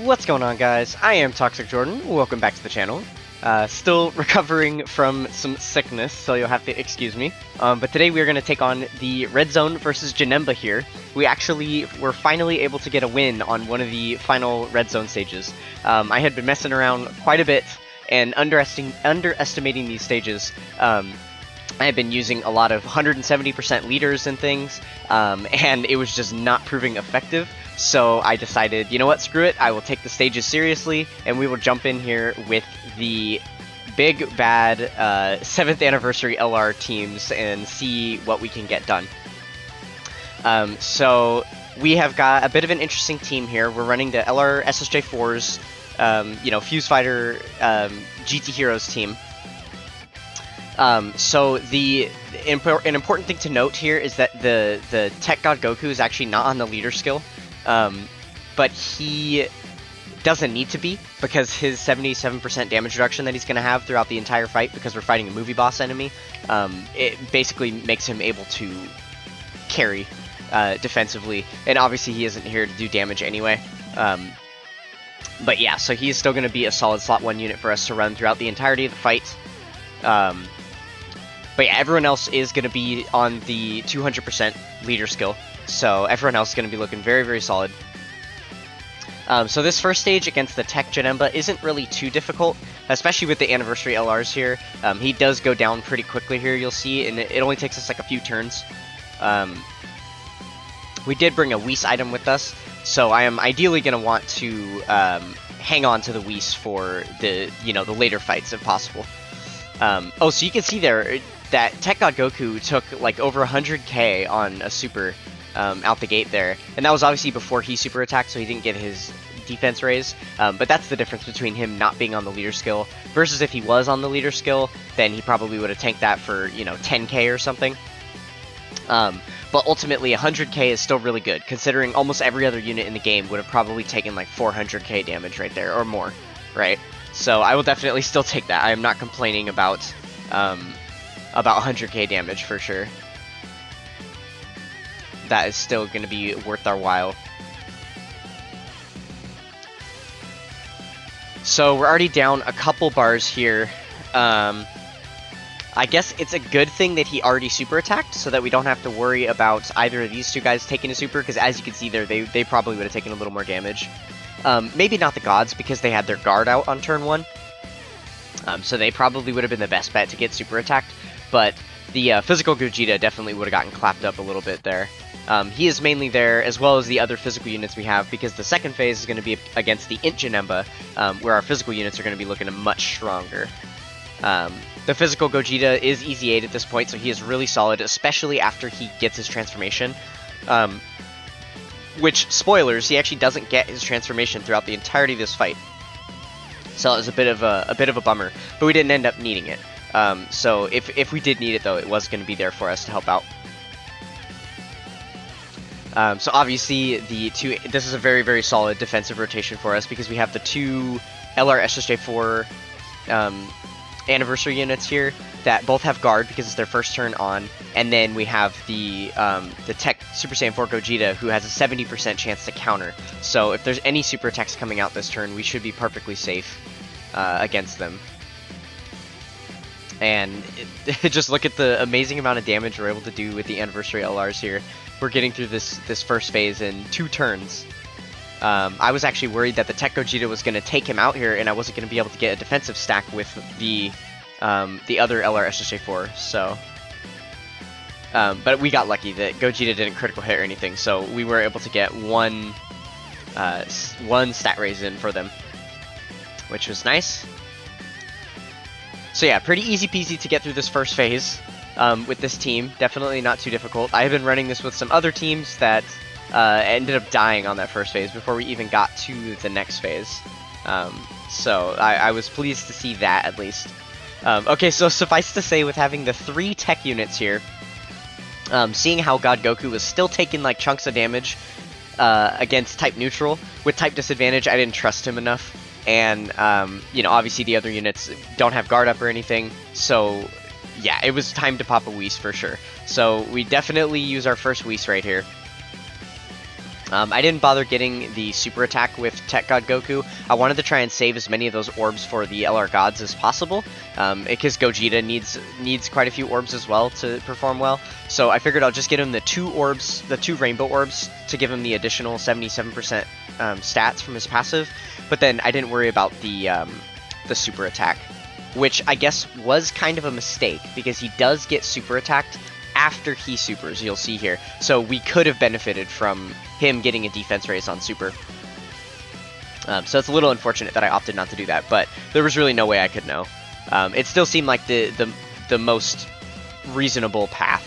What's going on, guys? I am Toxic Jordan. Welcome back to the channel. Still recovering from some sickness, so you'll have to excuse me. But today we are going to take on the Red Zone versus Janemba here. We actually were finally able to get a win on one of the final Red Zone stages. I had been messing around quite a bit and underestimating these stages. I had been using a lot of 170% leaders and things, and it was just not proving effective. So I decided, you know what, screw it, I will take the stages seriously, and we will jump in here with the big, bad 7th anniversary LR teams and see what we can get done. So we have got a bit of an interesting team here. We're running the LR SSJ4's, Fuse Fighter GT Heroes team. So an important thing to note here is that the Tech God Goku is actually not on the leader skill. But he doesn't need to be, because his 77% damage reduction that he's going to have throughout the entire fight, because we're fighting a movie boss enemy, it basically makes him able to carry defensively, and obviously he isn't here to do damage anyway. But yeah, so he is still going to be a solid slot 1 unit for us to run throughout the entirety of the fight. But yeah, everyone else is going to be on the 200% leader skill. So everyone else is going to be looking very, very solid. So this first stage against the Tech Janemba isn't really too difficult, especially with the Anniversary LRs here. He does go down pretty quickly here, you'll see, and it only takes us like a few turns. We did bring a Whis item with us, so I am ideally going to want to hang on to the Whis for the later fights if possible. Oh, so you can see there that Tech God Goku took like over 100k on a super out the gate there, and that was obviously before he super attacked, so he didn't get his defense raise. But that's the difference between him not being on the leader skill versus if he was on the leader skill, then he probably would have tanked that for 10k or something. But ultimately 100k is still really good, considering almost every other unit in the game would have probably taken like 400k damage right there or more, right? So I will definitely still take that. I am not complaining about 100k damage for sure. That is still going to be worth our while. So we're already down a couple bars here. I guess it's a good thing that he already super attacked, so that we don't have to worry about either of these two guys taking a super, because as you can see there, they probably would have taken a little more damage. Maybe not the gods, because they had their guard out on turn 1. So they probably would have been the best bet to get super attacked, but the physical Gogeta definitely would have gotten clapped up a little bit there. He is mainly there, as well as the other physical units we have, because the second phase is going to be against the Int Janemba, where our physical units are going to be looking much stronger. The physical Gogeta is easy 8 at this point, so he is really solid, especially after he gets his transformation. Which, spoilers, he actually doesn't get his transformation throughout the entirety of this fight. So it was a bit of a bummer, but we didn't end up needing it. So if we did need it, though, it was going to be there for us to help out. So obviously this is a very, very solid defensive rotation for us, because we have the 2 LR SSJ4 anniversary units here that both have guard because it's their first turn on, and then we have the Tech Super Saiyan 4 Gogeta, who has a 70% chance to counter. So if there's any super attacks coming out this turn, we should be perfectly safe against them. And just look at the amazing amount of damage we're able to do with the Anniversary LRs here. We're getting through this first phase in 2 turns. I was actually worried that the Tech Gogeta was going to take him out here, and I wasn't going to be able to get a defensive stack with the other LR SSJ4. So, but we got lucky that Gogeta didn't critical hit or anything, so we were able to get one stat raise in for them, which was nice. So yeah, pretty easy peasy to get through this first phase with this team. Definitely not too difficult. I have been running this with some other teams that ended up dying on that first phase before we even got to the next phase. So I was pleased to see that, at least. Okay, so suffice to say, with having the 3 tech units here, seeing how God Goku was still taking like chunks of damage against type neutral, with type disadvantage, I didn't trust him enough. And, obviously the other units don't have guard up or anything, so yeah, it was time to pop a Whis for sure. So we definitely use our first Whis right here. I didn't bother getting the super attack with Tech God Goku. I wanted to try and save as many of those orbs for the LR Gods as possible, because Gogeta needs quite a few orbs as well to perform well. So I figured I'll just get him the 2 orbs, the 2 rainbow orbs, to give him the additional 77% stats from his passive. But then I didn't worry about the super attack, which I guess was kind of a mistake, because he does get super attacked after he supers, you'll see here. So we could have benefited from him getting a defense raise on super. So it's a little unfortunate that I opted not to do that, but there was really no way I could know. It still seemed like the most reasonable path,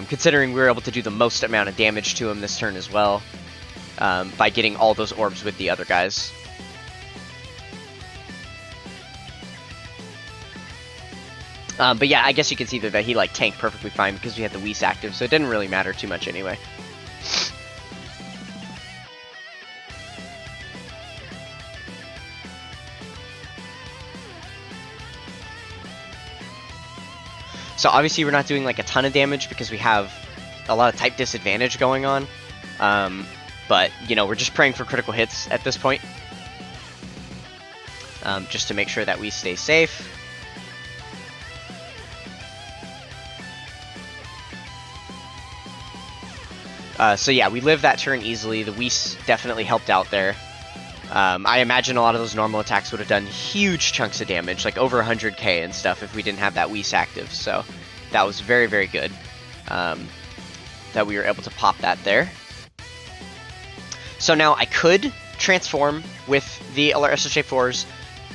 considering we were able to do the most amount of damage to him this turn as well, by getting all those orbs with the other guys. But yeah, I guess you can see that he like tanked perfectly fine because we had the Whis active, so it didn't really matter too much anyway. So obviously we're not doing like a ton of damage because we have a lot of type disadvantage going on. But, you know, we're just praying for critical hits at this point. Just to make sure that we stay safe. So yeah, we lived that turn easily. The Whis definitely helped out there. I imagine a lot of those normal attacks would have done huge chunks of damage, like over 100k and stuff, if we didn't have that Whis active. So that was very, very good that we were able to pop that there. So now I could transform with the LRSJ4s.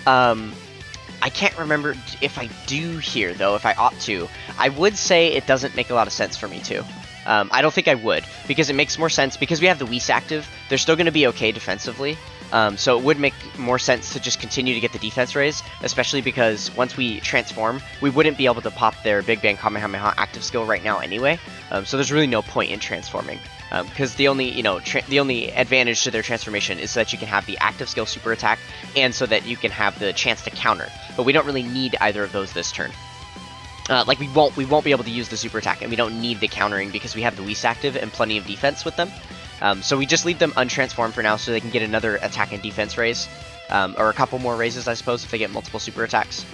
I can't remember if I do here, though, if I opt to. I would say it doesn't make a lot of sense for me to. I don't think I would, because it makes more sense, because we have the Whis active, they're still going to be okay defensively, so it would make more sense to just continue to get the defense raise, especially because once we transform, we wouldn't be able to pop their Big Bang Kamehameha active skill right now anyway, so there's really no point in transforming, because the only, the only advantage to their transformation is that you can have the active skill super attack, and so that you can have the chance to counter, but we don't really need either of those this turn. Like we won't be able to use the super attack, and we don't need the countering because we have the Whis active and plenty of defense with them. So we just leave them untransformed for now, so they can get another attack and defense raise, or a couple more raises, I suppose, if they get multiple super attacks.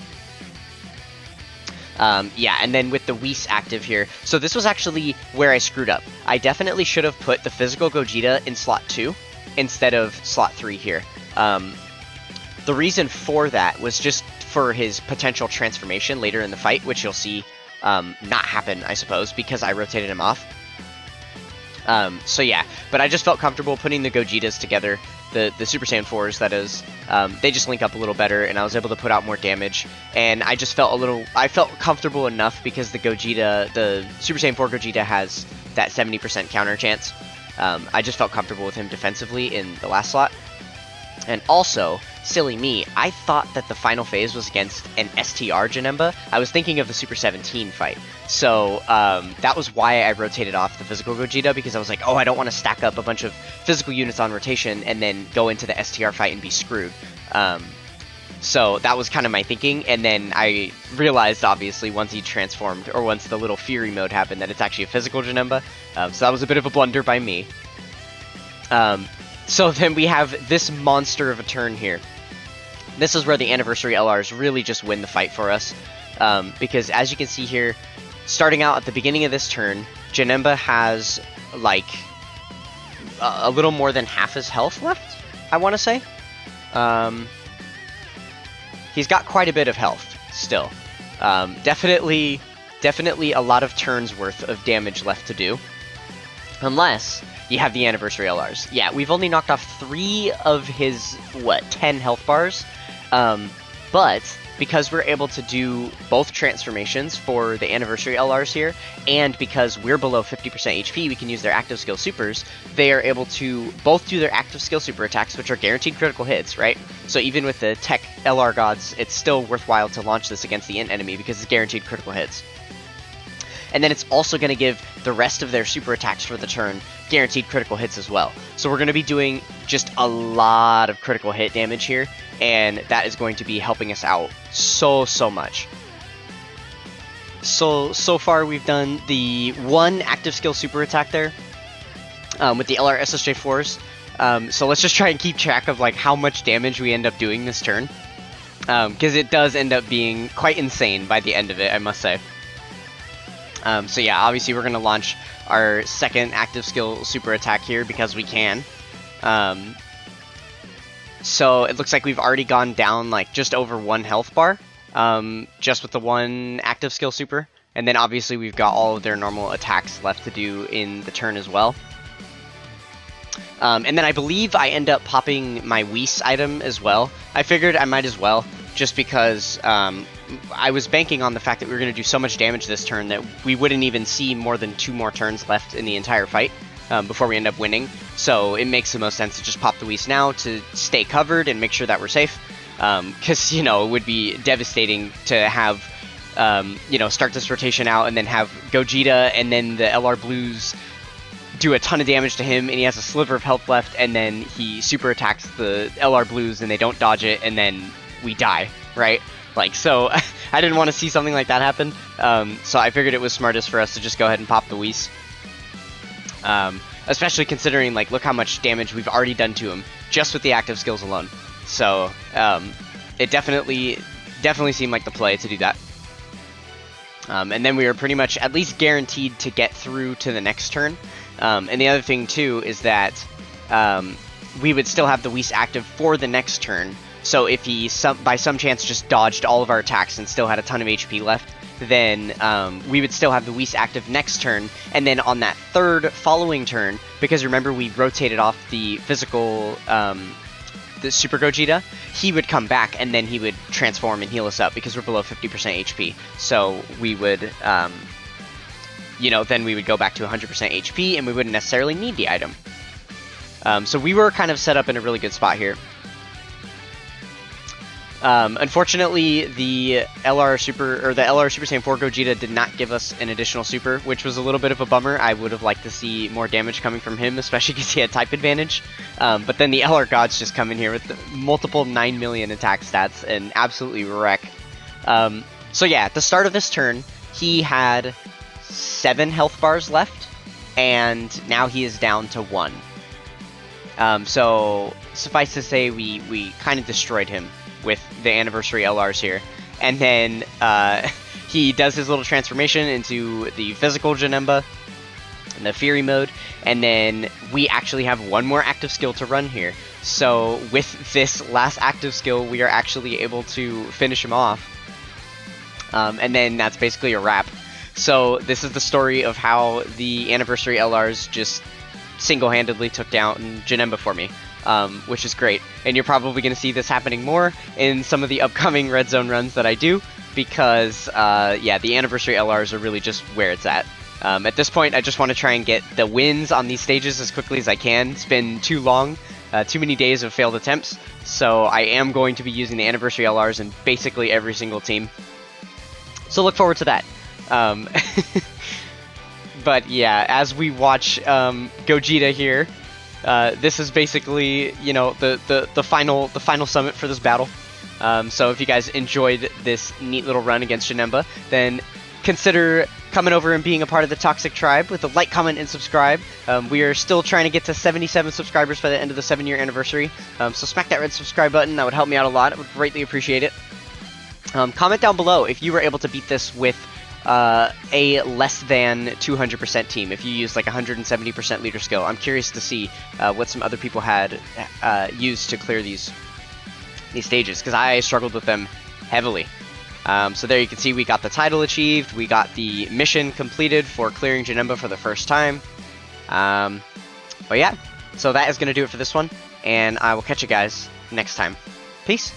Yeah, and then with the Whis active here, so this was actually where I screwed up. I definitely should have put the physical Gogeta in slot 2 instead of slot 3 here. The reason for that was just for his potential transformation later in the fight, which you'll see not happen, I suppose, because I rotated him off. So yeah, but I just felt comfortable putting the Gogetas together, the Super Saiyan 4s, that is. They just link up a little better, and I was able to put out more damage, and I just felt I felt comfortable enough because the Super Saiyan 4 Gogeta has that 70% counter chance. I just felt comfortable with him defensively in the last slot. And also, silly me, I thought that the final phase was against an STR Janemba. I was thinking of the Super 17 fight. So that was why I rotated off the physical Gogeta, because I was like, oh, I don't want to stack up a bunch of physical units on rotation and then go into the STR fight and be screwed. So that was kind of my thinking, and then I realized, obviously, once he transformed, or once the little Fury mode happened, that it's actually a physical Janemba. So that was a bit of a blunder by me. So then we have this monster of a turn here. This is where the Anniversary LRs really just win the fight for us. Because as you can see here, starting out at the beginning of this turn, Janemba has, like, a little more than half his health left, I want to say. He's got quite a bit of health, still. Definitely a lot of turns worth of damage left to do. Unless you have the Anniversary LRs. Yeah, we've only knocked off 3 of his, 10 health bars. But because we're able to do both transformations for the Anniversary LRs here, and because we're below 50% HP, we can use their active skill supers, they are able to both do their active skill super attacks, which are guaranteed critical hits, right? So even with the Tech LR Gods, it's still worthwhile to launch this against the Int enemy because it's guaranteed critical hits. And then it's also going to give the rest of their super attacks for the turn guaranteed critical hits as well. So we're going to be doing just a lot of critical hit damage here, and that is going to be helping us out so much. So far we've done the 1 active skill super attack there. with the LR SSJ4s. So let's just try and keep track of like how much damage we end up doing this turn, because it does end up being quite insane by the end of it, I must say. So yeah, obviously we're going to launch our second active skill super attack here because we can. So it looks like we've already gone down like just over 1 health bar, just with the 1 active skill super. And then obviously we've got all of their normal attacks left to do in the turn as well. And then I believe I end up popping my Whis item as well. I figured I might as well, just because I was banking on the fact that we were going to do so much damage this turn that we wouldn't even see more than 2 more turns left in the entire fight before we end up winning. So it makes the most sense to just pop the Whis now to stay covered and make sure that we're safe. Because, you know, it would be devastating to have, you know, start this rotation out and then have Gogeta and then the LR Blues do a ton of damage to him, and he has a sliver of health left, and then he super attacks the LR Blues and they don't dodge it, and then we die, right? Like, so I didn't want to see something like that happen, so I figured it was smartest for us to just go ahead and pop the Whis. Especially considering, like, look how much damage we've already done to him just with the active skills alone. So it definitely seemed like the play to do that. And then we were pretty much at least guaranteed to get through to the next turn. And the other thing too is that we would still have the Whis active for the next turn. So if he by some chance just dodged all of our attacks and still had a ton of HP left, then we would still have the Whis active next turn. And then on that third following turn, because remember we rotated off the physical, the Super Gogeta, he would come back and then he would transform and heal us up because we're below 50% HP. So we would, you know, then we would go back to 100% HP and we wouldn't necessarily need the item. So we were kind of set up in a really good spot here. Unfortunately, the LR Super Saiyan 4 Gogeta did not give us an additional super, which was a little bit of a bummer. I would have liked to see more damage coming from him, especially because he had type advantage. But then the LR Gods just come in here with multiple 9 million attack stats and absolutely wreck. So yeah, at the start of this turn, he had 7 health bars left, and now he is down to 1. So suffice to say, we kind of destroyed him with the anniversary LRs here. And then he does his little transformation into the physical Janemba in the Fury mode, and then we actually have 1 more active skill to run here. So with this last active skill, we are actually able to finish him off. And then that's basically a wrap. So this is the story of how the anniversary LRs just single-handedly took down Janemba for me. Which is great, and you're probably going to see this happening more in some of the upcoming Red Zone runs that I do, because, yeah, the Anniversary LRs are really just where it's at. At this point, I just want to try and get the wins on these stages as quickly as I can. It's been too long, too many days of failed attempts, so I am going to be using the Anniversary LRs in basically every single team. So look forward to that. But yeah, as we watch Gogeta here, this is basically, you know, the final summit for this battle. So if you guys enjoyed this neat little run against Janemba, then consider coming over and being a part of the Toxic Tribe with a like, comment, and subscribe. We are still trying to get to 77 subscribers by the end of the 7-year anniversary. So smack that red subscribe button. That would help me out a lot. I would greatly appreciate it. Comment down below if you were able to beat this with a less than 200% team, if you used like 170% leader skill. I'm curious to see what some other people had used to clear these stages, because I struggled with them heavily. So there you can see we got the title achieved, we got the mission completed for clearing Janemba for the first time. But yeah, so that is going to do it for this one, and I will catch you guys next time. Peace!